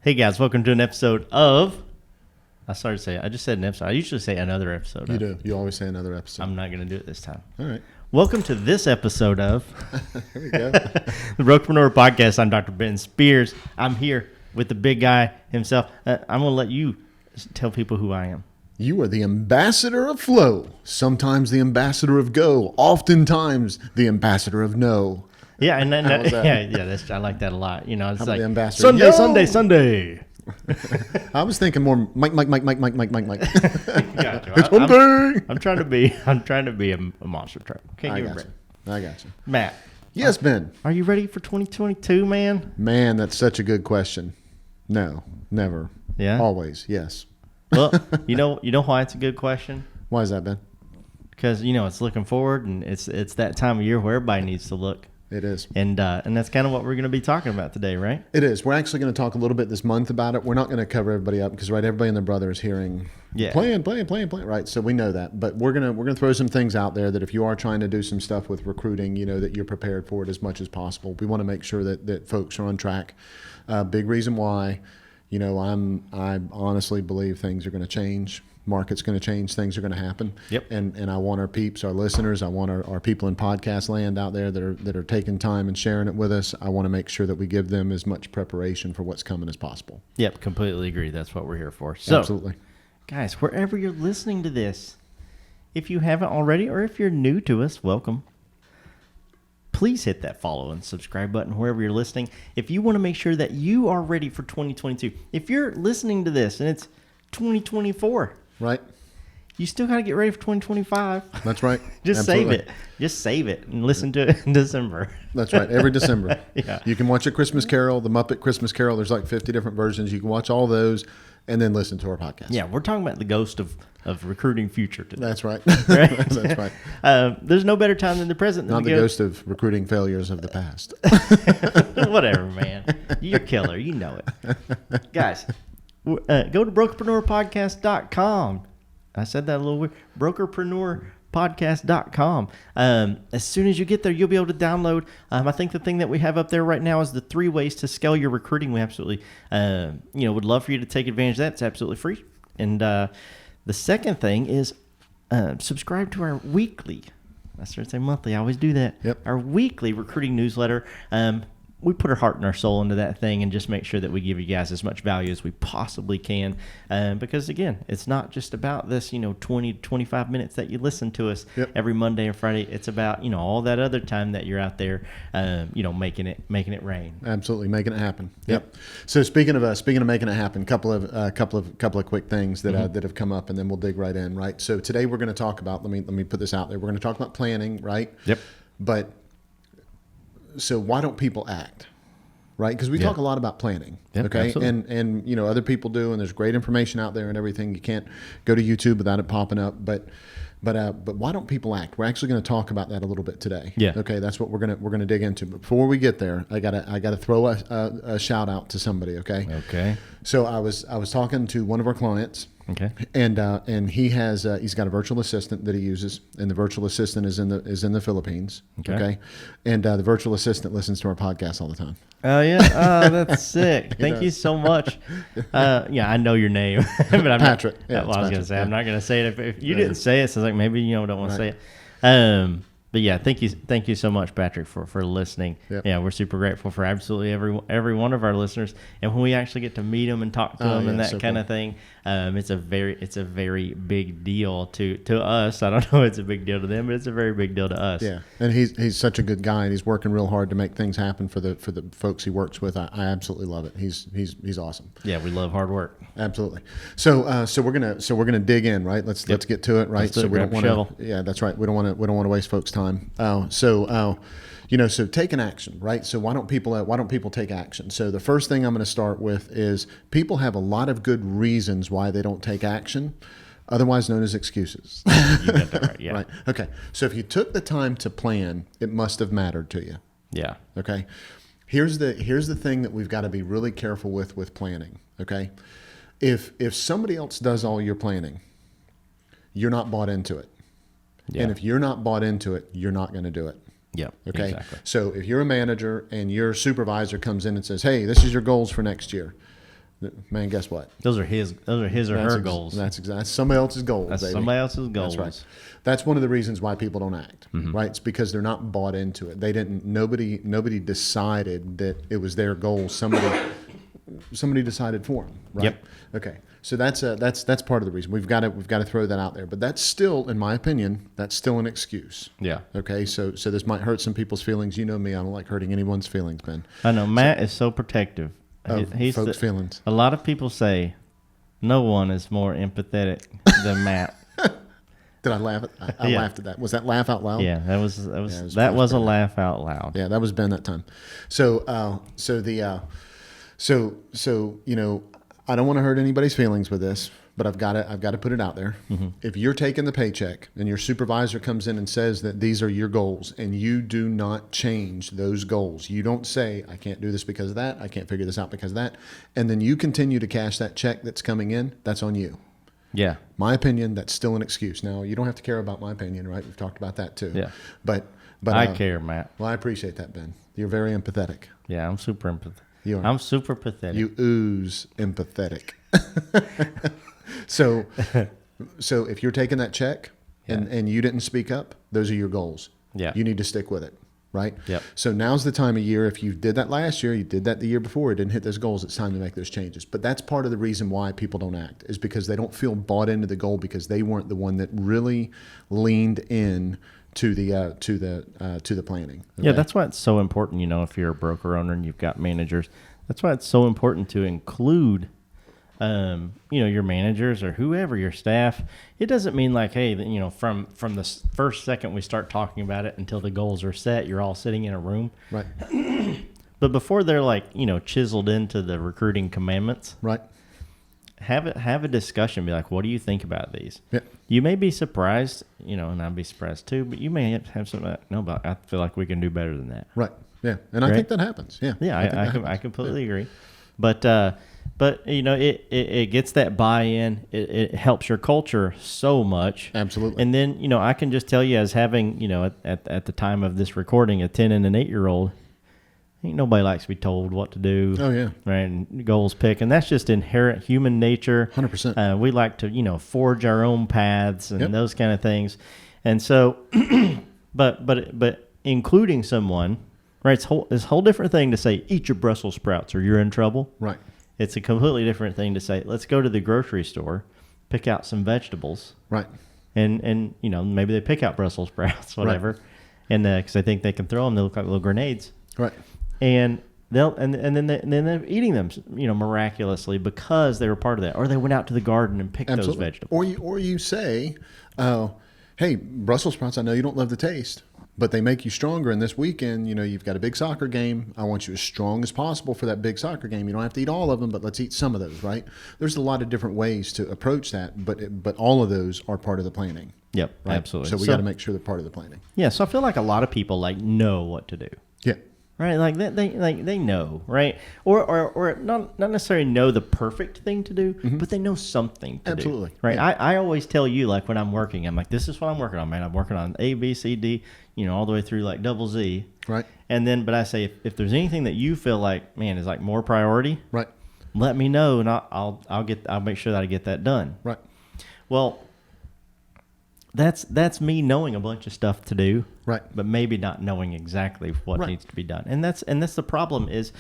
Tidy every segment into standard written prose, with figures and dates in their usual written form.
Hey guys, welcome to an episode of. I just said an episode. I usually say another episode. You do. You always say another episode. I'm not going to do it this time. All right. Welcome to this episode of There we go. the Brokerpreneur podcast. I'm Dr. Ben Spears. I'm here with the big guy himself. I'm going to let you tell people who I am. You are the ambassador of flow, sometimes the ambassador of go, oftentimes the ambassador of no. Yeah, and then How was that? I like that a lot. You know, it's How about like the ambassador? Sunday, Yo! Sunday. I was thinking more Mike. Gotcha. It's Sunday. I'm trying to be a monster truck. Can't I give a got break. you. I got you. Matt, Yes, Ben. are you ready for 2022, man? Man, that's such a good question. No, never. Yeah? Always. Yes. Well, you know why it's a good question? Why is that, Ben? Because it's looking forward, and it's that time of year where everybody needs to look, It is. and that's kind of what we're going to be talking about today, right? It is. We're actually going to talk a little bit this month about it. We're not going to cover everybody up because, right, everybody and their brother is hearing plan, right? So we know that, but we're gonna throw some things out there that if you are trying to do some stuff with recruiting, that you're prepared for it as much as possible. We want to make sure that folks are on track. Big reason why, I honestly believe things are going to change. Market's going to change. Things are going to happen. Yep. And I want our peeps, our listeners, I want our people in podcast land out there that are taking time and sharing it with us. I want to make sure that we give them as much preparation for what's coming as possible. Yep, completely agree. That's what we're here for. So, Absolutely. guys, wherever you're listening to this, if you haven't already, or if you're new to us, welcome. Please hit that follow and subscribe button wherever you're listening. If you want to make sure that you are ready for 2022, if you're listening to this and it's 2024, Right. you still got to get ready for 2025. That's right. Just Absolutely. save it. Just save it and listen to it in December. That's right. Every December. Yeah. You can watch A Christmas Carol, the Muppet Christmas Carol. There's like 50 different versions. You can watch all those and then listen to our podcast. Yeah, we're talking about the ghost of recruiting future today. That's right. Right? That's right. There's no better time than the present. Not the ghost of recruiting failures of the past. Whatever, man. You're killer. You know it. Guys, go to brokerpreneurpodcast.com. I said that a little weird. Brokerpreneurpodcast.com. As soon as you get there, you'll be able to download. I think the thing that we have up there right now is the 3 ways to scale your recruiting. We absolutely, would love for you to take advantage of that. It's absolutely free. And the second thing is subscribe to our weekly. I started saying monthly. I always do that. Yep. Our weekly recruiting newsletter. We put our heart and our soul into that thing and just make sure that we give you guys as much value as we possibly can. Because, again, it's not just about this, 20 to 25 minutes that you listen to us every Monday and Friday. It's about, all that other time that you're out there, making it rain. Absolutely, making it happen. Yep. So speaking of making it happen, couple of quick things that that have come up, and then we'll dig right in. Right. So today we're going to talk about. Let me put this out there. We're going to talk about planning. Right. Yep. But so why don't people act? Right. Because we talk a lot about planning. Yep, okay. absolutely. And other people do, and there's great information out there and everything. You can't go to YouTube without it popping up. But why don't people act? We're actually going to talk about that a little bit today. Yeah. Okay. That's what we're gonna dig into. But before we get there, I gotta throw a shout out to somebody. Okay. Okay. So I was talking to one of our clients. Okay. And he has he's got a virtual assistant that he uses, and the virtual assistant is in the Philippines. Okay. And the virtual assistant listens to our podcast all the time. Oh, yeah. Oh, that's sick. Thank you so much. I know your name. But I'm Patrick. Not, well, I was going to say, I'm not going to say it. If you didn't say it, so it's like maybe you don't want to say it. But yeah, thank you so much, Patrick, for listening. Yep. Yeah, we're super grateful for absolutely every one of our listeners, and when we actually get to meet them and talk to them and that so kind of thing, it's a very big deal to us. I don't know, it's a big deal to them, but it's a very big deal to us. Yeah, and he's such a good guy, and he's working real hard to make things happen for the folks he works with. I absolutely love it. He's awesome. Yeah, we love hard work. Absolutely. So we're gonna dig in, right? Let's get to it, right? So we don't want to. Yeah, that's right. We don't want to waste folks' time. So taking action, right? So why don't people take action? So the first thing I'm going to start with is people have a lot of good reasons why they don't take action, otherwise known as excuses. You got that right. Yeah. Right. Okay. So if you took the time to plan, it must have mattered to you. Yeah. Okay. Here's the thing that we've got to be really careful with planning. Okay. If somebody else does all your planning, you're not bought into it. Yeah. And if you're not bought into it, you're not going to do it. Yep. Okay. Exactly. So if you're a manager and your supervisor comes in and says, "Hey, this is your goals for next year," Man, guess what? Those are his or her goals. That's exactly somebody else's goals. That's baby. somebody else's goals. That's right. That's one of the reasons why people don't act. Right? It's because they're not bought into it. They didn't. Nobody decided that it was their goal. Somebody decided for them. Right? Yep. Okay. So that's part of the reason we've got to throw that out there. But that's still, in my opinion, that's still an excuse. Yeah. Okay. So this might hurt some people's feelings. You know me. I don't like hurting anyone's feelings, Ben. I know Matt is so protective. He's folks' feelings. A lot of people say no one is more empathetic than Matt. Did I laugh? I laughed at that. Was that laugh out loud? Yeah, that was a laugh out loud. Yeah, that was Ben that time. So you know, I don't want to hurt anybody's feelings with this, but I've got to put it out there. If you're taking the paycheck and your supervisor comes in and says that these are your goals and you do not change those goals, you don't say, I can't do this because of that, I can't figure this out because of that, and then you continue to cash that check that's coming in, that's on you. Yeah. My opinion, that's still an excuse. Now, you don't have to care about my opinion, right? We've talked about that too. Yeah. But I care, Matt. Well, I appreciate that, Ben. You're very empathetic. Yeah, I'm super empathetic. You are. I'm super pathetic. You ooze empathetic. So if you're taking that check and you didn't speak up, those are your goals. Yeah. You need to stick with it, right? Yep. So now's the time of year. If you did that last year, you did that the year before, it didn't hit those goals, it's time to make those changes. But that's part of the reason why people don't act, is because they don't feel bought into the goal because they weren't the one that really leaned in to the planning. Okay? Yeah, that's why it's so important, you know, if you're a broker owner and you've got managers, that's why it's so important to include you know, your managers or whoever, your staff. It doesn't mean like, hey, you know, from the first second we start talking about it until the goals are set, you're all sitting in a room. Right. But before they're like, you know, chiseled into the recruiting commandments, right, have a discussion. Be like, what do you think about these? Yeah. You may be surprised, you know, and I'd be surprised too, but you may have something like, no, but I feel like we can do better than that. Right. Yeah. And I think that happens. Yeah. Yeah. I completely agree. But you know, it gets that buy-in. It helps your culture so much. Absolutely. And then, you know, I can just tell you, as having, you know, at the time of this recording, a 10 and an 8-year-old, ain't nobody likes to be told what to do. Oh, yeah. Right. And goals pick. And that's just inherent human nature. 100%. We like to, you know, forge our own paths and those kind of things. And so, but including someone, right, it's a whole different thing to say, eat your Brussels sprouts or you're in trouble. Right. It's a completely different thing to say, let's go to the grocery store, pick out some vegetables. Right. And you know, maybe they pick out Brussels sprouts, whatever. Right. And because they think they can throw them, they look like little grenades. Right. And then they're eating them, you know, miraculously because they were part of that, or they went out to the garden and picked those vegetables. Or you say, hey, Brussels sprouts, I know you don't love the taste, but they make you stronger. And this weekend, you know, you've got a big soccer game. I want you as strong as possible for that big soccer game. You don't have to eat all of them, but let's eat some of those, right? There's a lot of different ways to approach that, but all of those are part of the planning. Yep, right? absolutely. So we got to make sure they're part of the planning. Yeah, so I feel like a lot of people like know what to do. Yeah. Right, like they know, right, or not necessarily know the perfect thing to do, but they know something to Absolutely. do. Right, yeah. I always tell you, like when I'm working, I'm like, this is what I'm working on, man. I'm working on A, B, C, D, you know, all the way through like double Z. Right. And then, but I say, if there's anything that you feel like, man, is like more priority, right, let me know, and I'll make sure that I get that done. Right. Well, that's me knowing a bunch of stuff to do. Right. But maybe not knowing exactly what needs to be done. And that's the problem is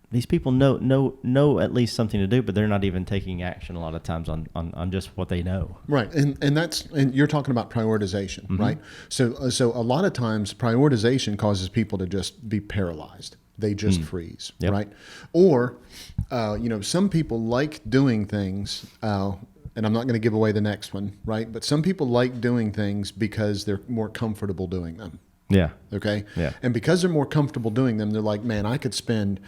these people know at least something to do, but they're not even taking action a lot of times on just what they know. Right. And you're talking about prioritization, right? So a lot of times prioritization causes people to just be paralyzed. They just freeze, right? Or you know, some people like doing things and I'm not going to give away the next one, right? But some people like doing things because they're more comfortable doing them. Yeah. Okay? Yeah. And because they're more comfortable doing them, they're like, man, I could spend,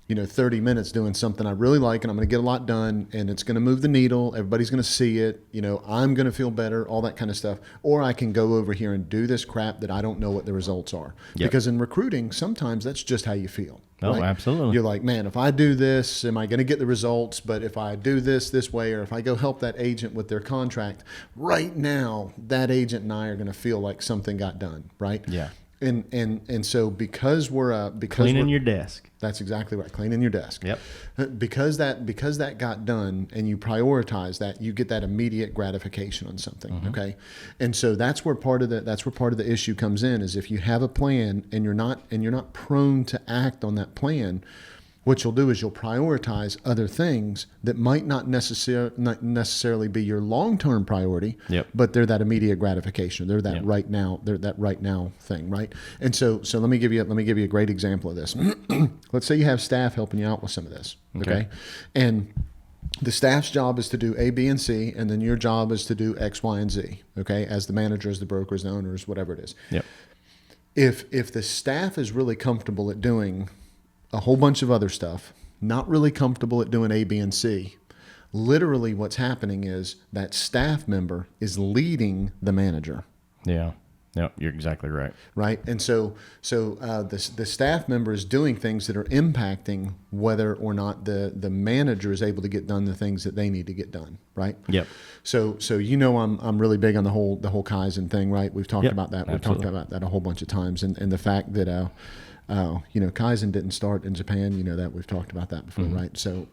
you know, 30 minutes doing something I really like and I'm going to get a lot done and it's going to move the needle. Everybody's going to see it. You know, I'm going to feel better, all that kind of stuff. Or I can go over here and do this crap that I don't know what the results are. Yep. Because in recruiting, sometimes that's just how you feel. Oh, right? Absolutely. You're like, man, if I do this, am I going to get the results? But if I do this way, or if I go help that agent with their contract, right now, that agent and I are going to feel like something got done, right? Yeah. And so because cleaning your desk. That's exactly right. Cleaning your desk. Yep. Because that got done and you prioritize that, you get that immediate gratification on something. Mm-hmm. Okay. And so that's where part of the issue comes in, is if you have a plan and you're not prone to act on that plan, what you'll do is you'll prioritize other things that might not necessarily be your long-term priority, yep. but they're that immediate gratification. They're that yep. right now. They're that right now thing, right? And so let me give you a great example of this. Let's say you have staff helping you out with some of this, okay? And the staff's job is to do A, B, and C, and then your job is to do X, Y, and Z, okay? As the managers, the brokers, the owners, whatever it is. Yep. If the staff is really comfortable at doing a whole bunch of other stuff, not really comfortable at doing A, B, and C, literally what's happening is that staff member is leading the manager. Yeah. No, you're exactly right. Right. And so the staff member is doing things that are impacting whether or not the manager is able to get done the things that they need to get done. Right. Yep. So I'm really big on the whole Kaizen thing. Right. We've talked yep. about that. Absolutely. We've talked about that a whole bunch of times. And the fact that, Kaizen didn't start in Japan, that we've talked about that before. Mm-hmm. Right. So,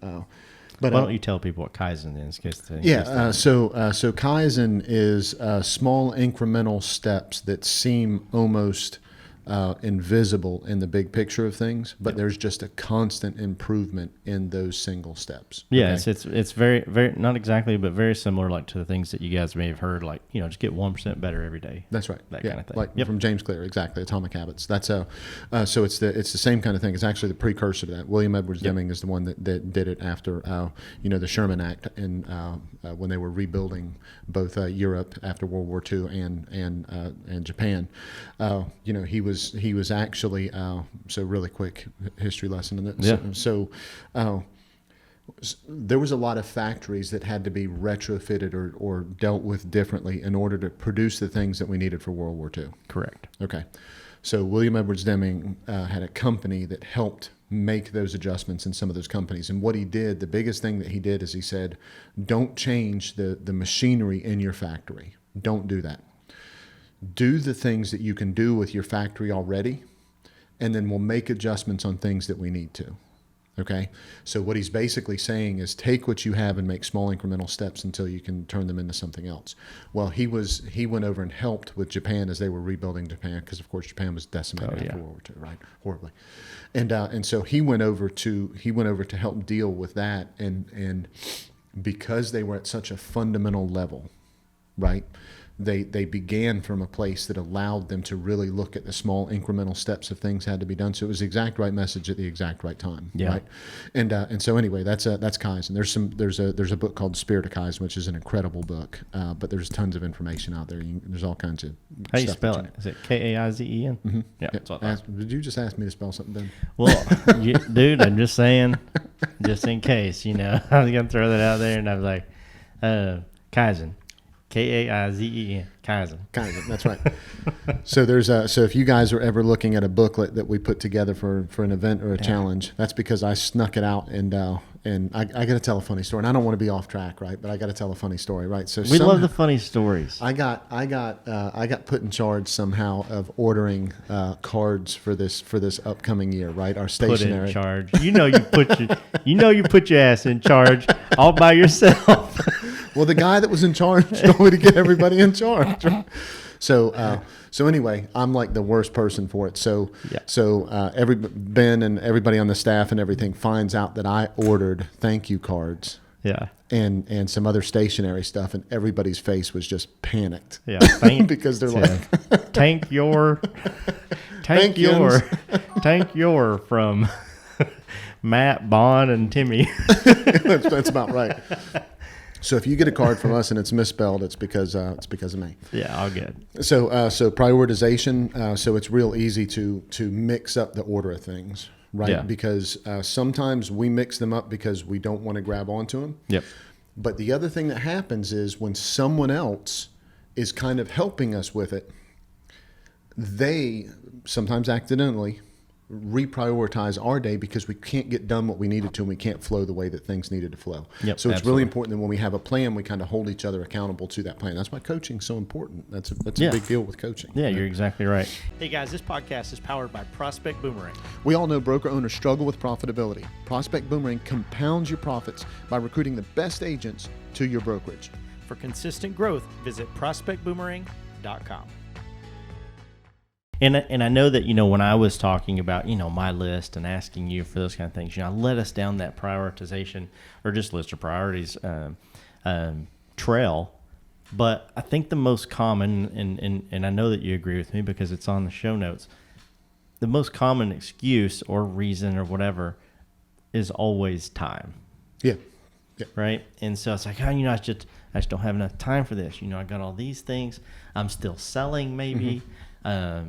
but why don't you tell people what Kaizen is? So Kaizen is small incremental steps that seem almost invisible in the big picture of things, but there's just a constant improvement in those single steps. Yes, okay? It's very, very, not exactly, but very similar, like to the things that you guys may have heard, like, just get 1% better every day. That's right. That kind of thing. Like from James Clear, exactly. Atomic Habits. That's so it's the same kind of thing. It's actually the precursor to that. William Edwards Deming is the one that did it after the Sherman Act, and when they were rebuilding both Europe after World War II and Japan. He was actually so really quick history lesson in that. Yeah. So there was a lot of factories that had to be retrofitted or dealt with differently in order to produce the things that we needed for World War II. Correct. Okay. So William Edwards Deming had a company that helped make those adjustments in some of those companies. And what he did, the biggest thing that he did is he said, don't change the machinery in your factory. Don't do that. Do the things that you can do with your factory already, and then we'll make adjustments on things that we need to. Okay? So what he's basically saying is take what you have and make small incremental steps until you can turn them into something else. Well, he went over and helped with Japan as they were rebuilding Japan, because of course Japan was decimated after World War II, right? Horribly. And so he went over to help deal with that, and because they were at such a fundamental level, right? They began from a place that allowed them to really look at the small incremental steps of things had to be done. So it was the exact right message at the exact right time. Yeah. Right. And so anyway, that's Kaizen. There's a book called Spirit of Kaizen, which is an incredible book. But there's tons of information out there. There's all kinds of. How do you spell it? Is it Kaizen? Mm-hmm. Yeah. That's what did you just ask me to spell something, Ben? Well, dude, I'm just saying, just in case, I was gonna throw that out there, and I was like, Kaizen. Kaizen. Kaizen, that's right. So if you guys are ever looking at a booklet that we put together for an event or a challenge, that's because I snuck it out, and I got to tell a funny story. And I don't want to be off track, right? But I got to tell a funny story, right? So we love the funny stories. I got put in charge somehow of ordering cards for this upcoming year, right? Our stationery. Put in charge. You put your ass in charge all by yourself. Well, the guy that was in charge told me to get everybody in charge. Right? So anyway, I'm like the worst person for it. So Ben and everybody on the staff and everything finds out that I ordered thank you cards. Yeah. And some other stationery stuff, and everybody's face was just panicked. Yeah. Because they're like, tank your from Matt, Bond, and Timmy. That's about right. So if you get a card from us and it's misspelled, it's because of me. Yeah, all good. So prioritization. So it's real easy to mix up the order of things, right? Yeah. Because sometimes we mix them up because we don't want to grab onto them. Yep. But the other thing that happens is when someone else is kind of helping us with it, they sometimes accidentally reprioritize our day because we can't get done what we needed to, and we can't flow the way that things needed to flow. Yep, so it's absolutely. really important that when we have a plan, we kind of hold each other accountable to that plan. That's why coaching's so important. That's a big deal with coaching. Yeah, you're exactly right. Hey guys, this podcast is powered by Prospect Boomerang. We all know broker owners struggle with profitability. Prospect Boomerang compounds your profits by recruiting the best agents to your brokerage. For consistent growth, visit prospectboomerang.com. And I know that, when I was talking about, my list and asking you for those kind of things, I led us down that prioritization or just list of priorities trail. But I think the most common, and I know that you agree with me because it's on the show notes, the most common excuse or reason or whatever is always time. Yeah. Right. And so it's like, I just don't have enough time for this. I got all these things. I'm still selling maybe. Blah,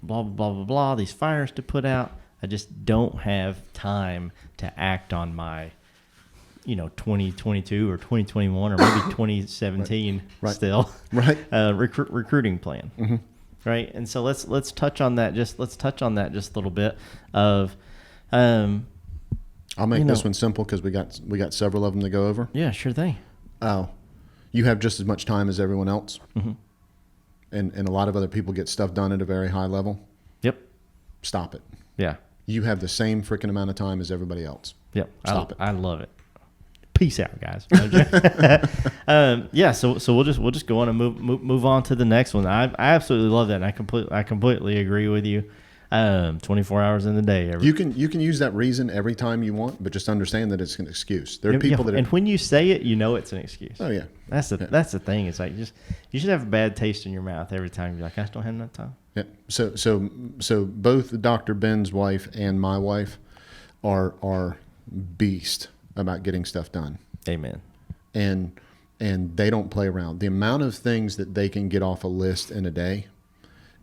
blah, blah, blah, blah, these fires to put out. I just don't have time to act on my, 2022 or 2021 or maybe 2017 right. still recruiting plan. Mm-hmm. Right. And so let's touch on that. Let's touch on that just a little bit of, I'll make this one simple because we got several of them to go over. Yeah, sure thing. Oh, you have just as much time as everyone else. Mm-hmm. And a lot of other people get stuff done at a very high level. Yep. Stop it. Yeah. You have the same freaking amount of time as everybody else. Yep. Stop it. I love it. Peace out, guys. Yeah. So we'll just go on and move on to the next one. I absolutely love that, and I completely agree with you. 24 hours in the day. You can use that reason every time you want, but just understand that it's an excuse. There are people that, and when you say it, it's an excuse. Oh yeah, that's the thing. It's like you should have a bad taste in your mouth every time you're like, I just don't have enough time. Yeah. So both Dr. Ben's wife and my wife are beast about getting stuff done. Amen. And they don't play around. The amount of things that they can get off a list in a day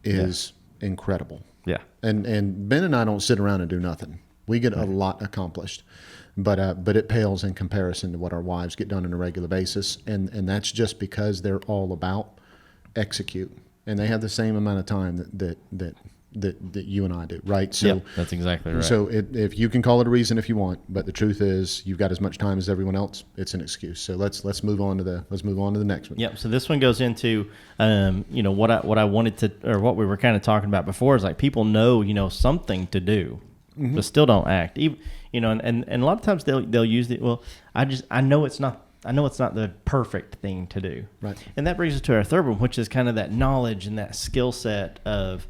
is incredible. Yeah. And Ben and I don't sit around and do nothing. We get a lot accomplished, but it pales in comparison to what our wives get done on a regular basis. And that's just because they're all about execute, and they have the same amount of time that you and I do. Right. So that's exactly right. So if you can call it a reason if you want, but the truth is you've got as much time as everyone else. It's an excuse. So let's move on to the next one. Yep. So this one goes into, what I wanted to, or what we were kind of talking about before is like people know, something to do, mm-hmm. but still don't act. Even, and a lot of times they'll use the, well, I know it's not the perfect thing to do. Right. And that brings us to our third one, which is kind of that knowledge and that skill set of,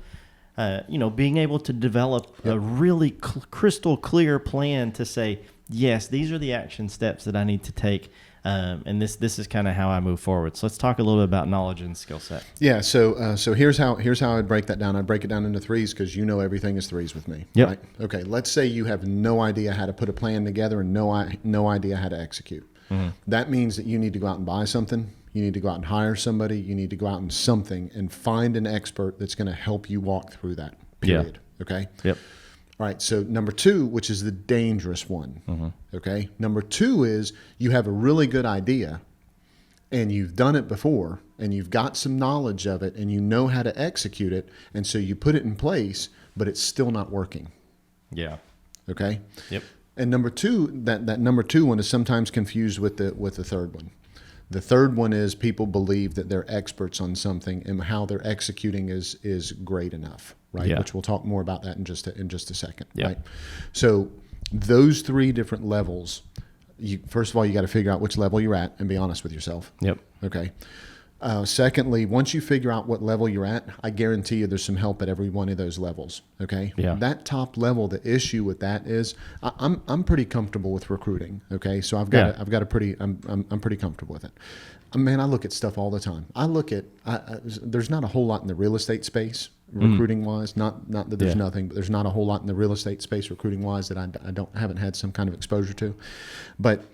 being able to develop a really crystal clear plan to say, yes, these are the action steps that I need to take. And this is kind of how I move forward. So let's talk a little bit about knowledge and skill set. Yeah. So here's how I'd break that down. I'd break it down into threes because everything is threes with me. Yep. Right? Okay. Let's say you have no idea how to put a plan together and no idea how to execute. Mm-hmm. That means that you need to go out and buy something. You need to go out and hire somebody. You need to go out and something and find an expert that's going to help you walk through that period. Yeah. Okay. Yep. All right. So number two, which is the dangerous one. Mm-hmm. Okay. Number two is you have a really good idea and you've done it before and you've got some knowledge of it and you know how to execute it. And so you put it in place, but it's still not working. Yeah. Okay. Yep. And number two, that number two one is sometimes confused with the third one. The third one is people believe that they're experts on something and how they're executing is great enough, right? Yeah. Which we'll talk more about that in just a second, yeah. right? So those three different levels, first of all, you got to figure out which level you're at and be honest with yourself. Yep. Okay. Secondly, once you figure out what level you're at, I guarantee you there's some help at every one of those levels. Okay. Yeah. That top level, the issue with that is I'm pretty comfortable with recruiting. Okay. So I'm pretty comfortable with it. Man, I look at stuff all the time. There's not a whole lot in the real estate space recruiting wise. Not that there's nothing, but there's not a whole lot in the real estate space recruiting wise that I haven't had some kind of exposure to. But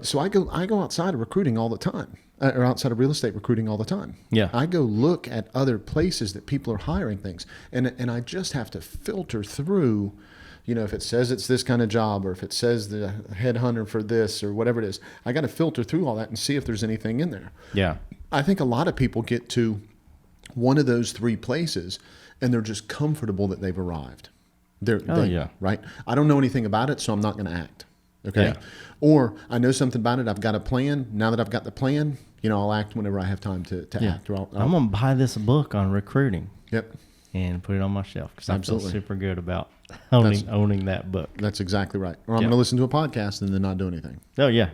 so I go outside of recruiting all the time. Or outside of real estate recruiting all the time. Yeah. I go look at other places that people are hiring things, and I just have to filter through, if it says it's this kind of job or if it says the headhunter for this or whatever it is, I got to filter through all that and see if there's anything in there. Yeah. I think a lot of people get to one of those three places and they're just comfortable that they've arrived. Right? I don't know anything about it, so I'm not going to act. Okay. Yeah. Or I know something about it. I've got a plan. Now that I've got the plan, I'll act whenever I have time to act. Or I'm going to buy this book on recruiting. Yep. And put it on my shelf because I feel super good about owning that book. That's exactly right. Or I'm going to listen to a podcast and then not do anything. Oh, yeah.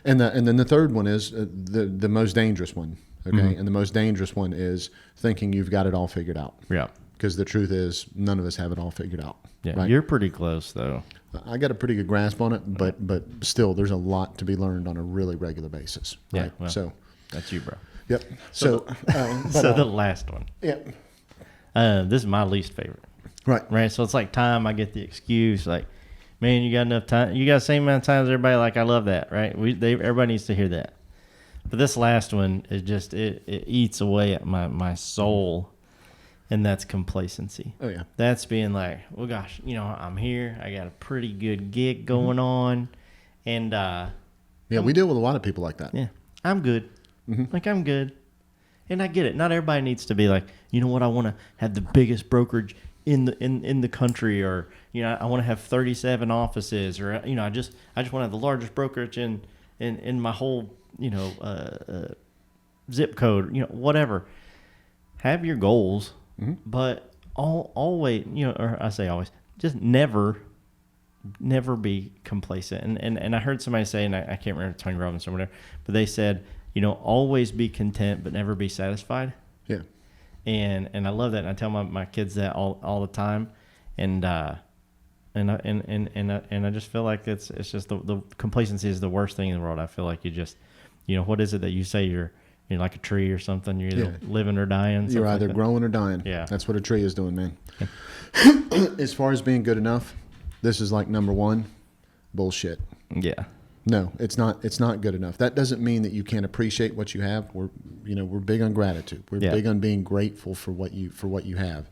And then the third one is the most dangerous one. Okay. And the most dangerous one is thinking you've got it all figured out. Yeah. Because the truth is, none of us have it all figured out. Yeah, right? You're pretty close, though. I got a pretty good grasp on it, but still, there's a lot to be learned on a really regular basis. Right? Yeah, well, so that's you, bro. Yep. So the last one. Yep. This is my least favorite. Right. So it's like time. I get the excuse, like, man, you got enough time. You got the same amount of time as everybody. Like, I love that, right? Everybody needs to hear that. But this last one is just it eats away at my soul. And that's complacency. Oh, yeah. That's being like, well, gosh, I'm here. I got a pretty good gig going on. And, we deal with a lot of people like that. Yeah. I'm good. Like, I'm good. And I get it. Not everybody needs to be like, you know what? I want to have the biggest brokerage in the country, or, I want to have 37 offices, or, I just want to have the largest brokerage in my whole, zip code, whatever. Have your goals. But always, or I say always, just never be complacent. And I heard somebody say, and I can't remember, Tony Robbins or whatever, but they said, always be content, but never be satisfied. Yeah. And I love that. And I tell my kids that all the time. And I just feel like it's just the complacency is the worst thing in the world. I feel like you just, what is it that you say you're like a tree or something. You're either living or dying. You're either growing or dying. Yeah. That's what a tree is doing, man. Yeah. As far as being good enough, this is like number one, bullshit. Yeah. No, it's not good enough. That doesn't mean that you can't appreciate what you have. We're big on gratitude. We're big on being grateful for what you have.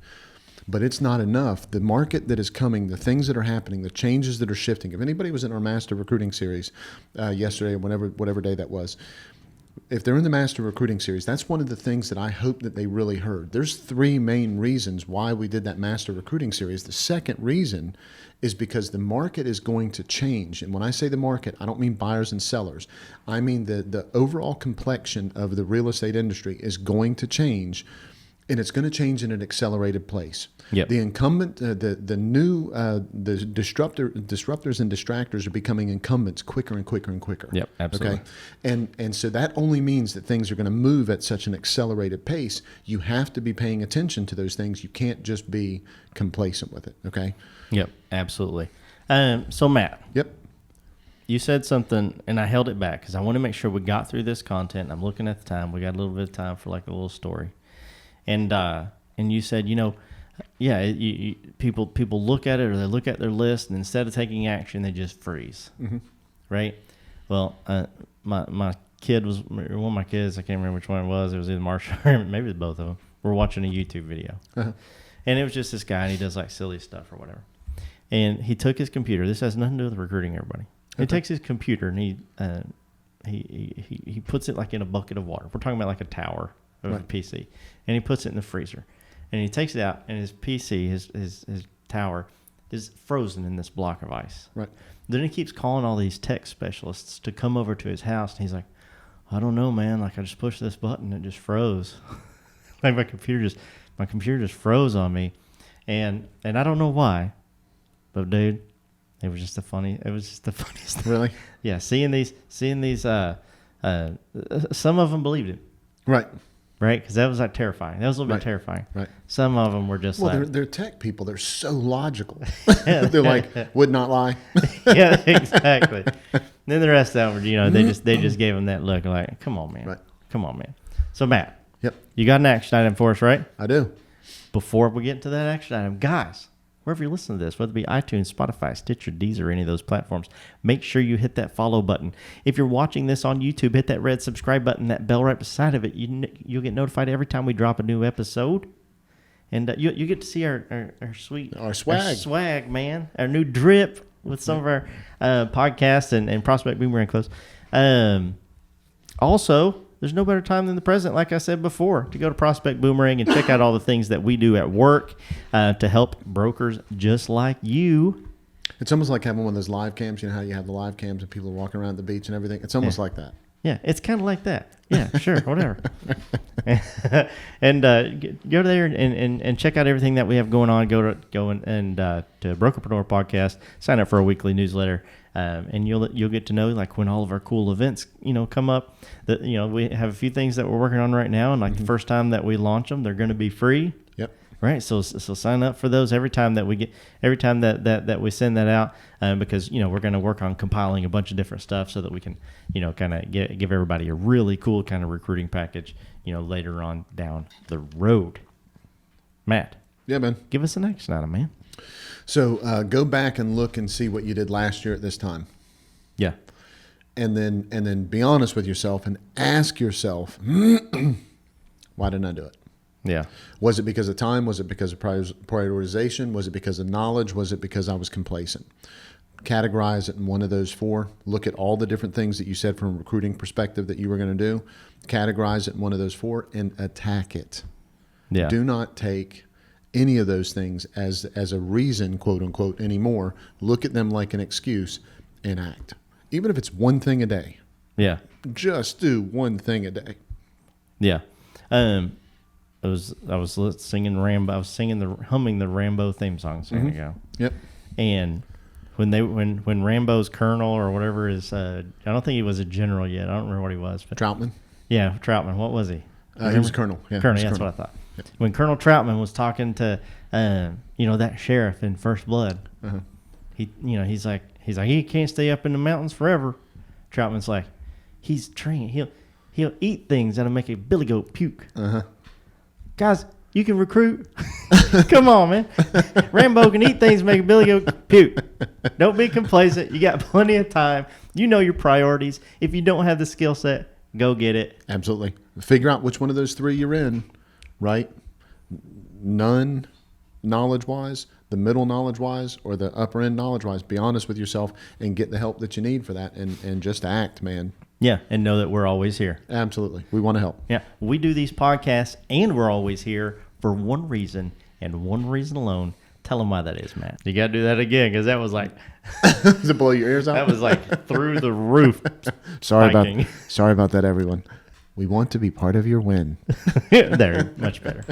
But it's not enough. The market that is coming, the things that are happening, the changes that are shifting. If anybody was in our master recruiting series yesterday or whatever day that was, if they're in the Master Recruiting Series, that's one of the things that I hope that they really heard. There's 3 main reasons why we did that Master Recruiting Series. The second reason is because the market is going to change. And when I say the market, I don't mean buyers and sellers. I mean the overall complexion of the real estate industry is going to change, and it's going to change in an accelerated pace. Yep. The incumbent, the new, the disruptors and distractors are becoming incumbents quicker and quicker and quicker. Yep, absolutely. Okay, and so that only means that things are going to move at such an accelerated pace. You have to be paying attention to those things. You can't just be complacent with it. Okay. Yep, absolutely. So Matt. Yep. You said something, and I held it back because I want to make sure we got through this content. I'm looking at the time. We got a little bit of time for like a little story. And you said, people look at it, or they look at their list, and instead of taking action, they just freeze, right? Well, my kid was one of my kids. I can't remember which one it was. It was either Marshall or maybe it was both of them. We're watching a YouTube video, and it was just this guy, and he does like silly stuff or whatever. And he took his computer. This has nothing to do with recruiting, everybody. He takes his computer and he puts it like in a bucket of water. We're talking about like a tower of a PC, and he puts it in the freezer, and he takes it out, and his PC, his tower, is frozen in this block of ice. Right. Then he keeps calling all these tech specialists to come over to his house, and he's like, I don't know, man. Like I just pushed this button, it just froze. Like my computer just froze on me, and I don't know why, but dude, it was just the funniest thing. Really? Yeah. Seeing these. Some of them believed it. Right. Right, because that was like terrifying. That was a little bit terrifying. Right. Some of them were just they're tech people. They're so logical. They're like, would not lie. Yeah, exactly. Then the rest of them, they just gave them that look like, come on, man. Right. Come on, man. So Matt, Yep. You got an action item for us, right? I do. Before we get into that action item, guys, wherever you listen to this, whether it be iTunes, Spotify, Stitcher, Deezer, any of those platforms, make sure you hit that follow button. If you're watching this on YouTube, hit that red subscribe button, that bell right beside of it. You'll get notified every time we drop a new episode. And you get to see our sweet... Our swag. Our swag, man. Our new drip with some of our podcasts and Prospect Boomerang clothes. Also, there's no better time than the present, like I said before, to go to Prospect Boomerang and check out all the things that we do at work to help brokers just like you. It's almost like having one of those live cams. You know how you have the live cams and people are walking around the beach and everything? It's almost like that. Yeah, it's kind of like that. Yeah, sure, whatever. And go there and check out everything that we have going on. Go to Brokerpreneur podcast. Sign up for a weekly newsletter, and you'll get to know like when all of our cool events come up. That we have a few things that we're working on right now, and like the first time that we launch them, they're going to be free. Yep. Right, so sign up for those every time that we we send that out, because we're going to work on compiling a bunch of different stuff so that we can kind of give everybody a really cool kind of recruiting package later on down the road. Matt, yeah, man, give us an action item, man. So go back and look and see what you did last year at this time. Yeah, and then be honest with yourself and ask yourself, why didn't I do it? Yeah. Was it because of time? Was it because of prioritization? Was it because of knowledge? Was it because I was complacent? Categorize it in one of those four. Look at all the different things that you said from a recruiting perspective that you were going to do. Categorize it in one of those four and attack it. Yeah. Do not take any of those things as a reason, quote unquote, anymore. Look at them like an excuse and act. Even if it's one thing a day. Yeah. Just do one thing a day. Yeah. I was singing Rambo. I was humming the Rambo theme song a second ago. Yep. And when Rambo's colonel or whatever is, I don't think he was a general yet. I don't remember what he was. But Troutman. Yeah, Troutman. What was he? He was colonel. Yeah, colonel. Yeah, that's what I thought. Yep. When Colonel Troutman was talking to, that sheriff in First Blood, he's like he can't stay up in the mountains forever. Troutman's like, he's trained. He'll eat things that'll make a billy goat puke. Guys, you can recruit. Come on, man. Rambo can eat things, make a billy goat puke. Don't be complacent. You got plenty of time. You know your priorities. If you don't have the skill set, go get it. Absolutely. Figure out which one of those three you're in, right? None knowledge-wise, the middle knowledge-wise, or the upper end knowledge-wise. Be honest with yourself and get the help that you need for that, and just act, man. Yeah, and know that we're always here. Absolutely. We want to help. Yeah, we do these podcasts, and we're always here for one reason, and one reason alone. Tell them why that is, Matt. You got to do that again, because that was like... Does it blow your ears out? That was like through the roof. Sorry about that, everyone. We want to be part of your win. There, much better.